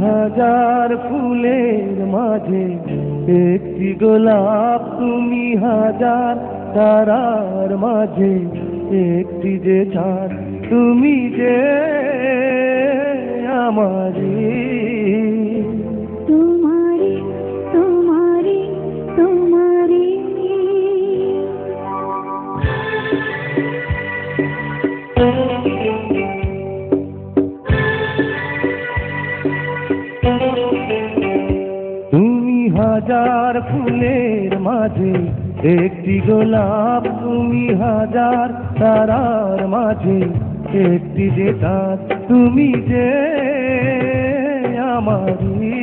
হাজার ফুলের মাঝে একটি গোলাপ, তুমি হাজার তারার মাঝে একটি যে চাঁদ, তুমি যে আমারি। তোমারি তোমারি তোমারি তুমি হাজার ফুলের মাঝে একটি গোলাপ, তুমি হাজার তারার মাঝে একটি যে চাঁদ, তুমি যে আমারি।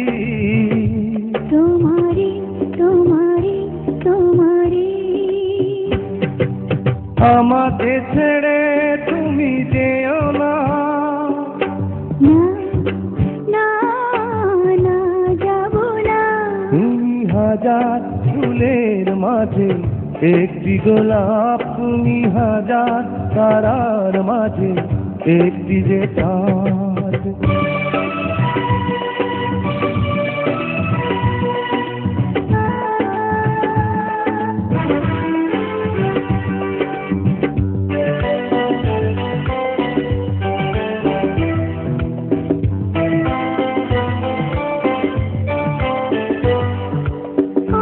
তোমারি তোমারি তোমারি আমাকে ছেড়ে তুমি যেও না, না না না যাব না। তুমি হাজার ফুলের মাঝে একটি গোলাপ, তুমি হাজার তারার মাঝে একটি যে চাঁদ।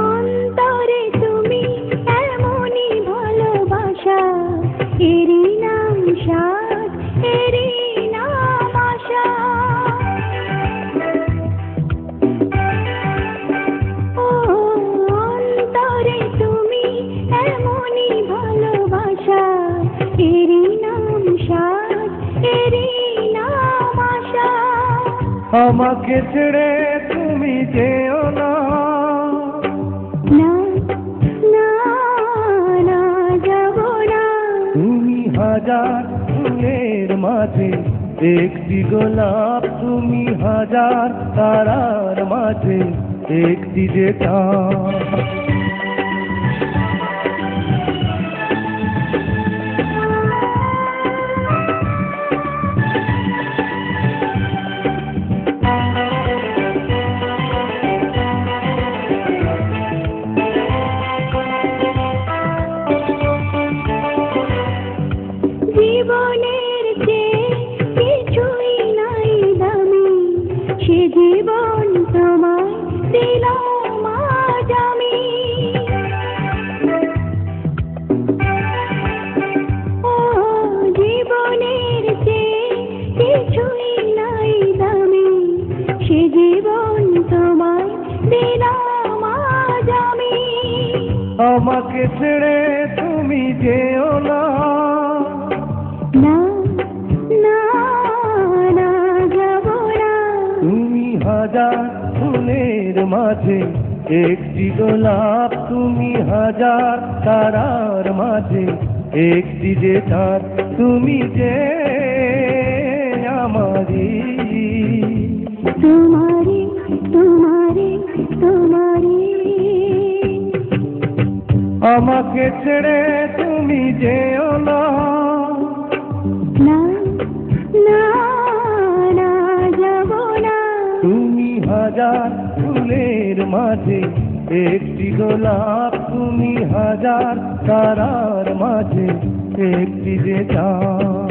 অন্তরে তুমি এমনই ভালোবাসা, এরই নাম সাধ, এরই নাম আশা। ও অন্তরে তুমি এমনই ভালোবাসা, এরই নাম সাধ, এরই নাম আশা। আমাকে ছেড়ে তুমি যেও না, না না না যাব না। তুমি হাজার ফুলের মাঝে একটি গোলাপ, তুমি হাজার তারার মাঝে একটি যে চাঁদ। জীবনের চেয়ে কিছুই নাই দামি, সে জীবন তোমায় দিলাম আজ আমি। ও জীবনের চেয়ে কিছুই নাই দামি, সে জীবন তোমায় দিলাম আজ আমি। আমাকে ছেড়ে তুমি যেও না, না না না যাব না। তুমি হাজার ফুলের মাঝে একটি গোলাপ, তুমি হাজার তারার মাঝে একটি যে চাঁদ, তুমি যে আমারি। তোমারি তোমারি তোমারি আমাকে ছেড়ে তুমি যেও না, না না না যাব না। তুমি হাজার ফুলের মাঝে একটি গোলাপ, তুমি হাজার তারার মাঝে একটি যে চাঁদ।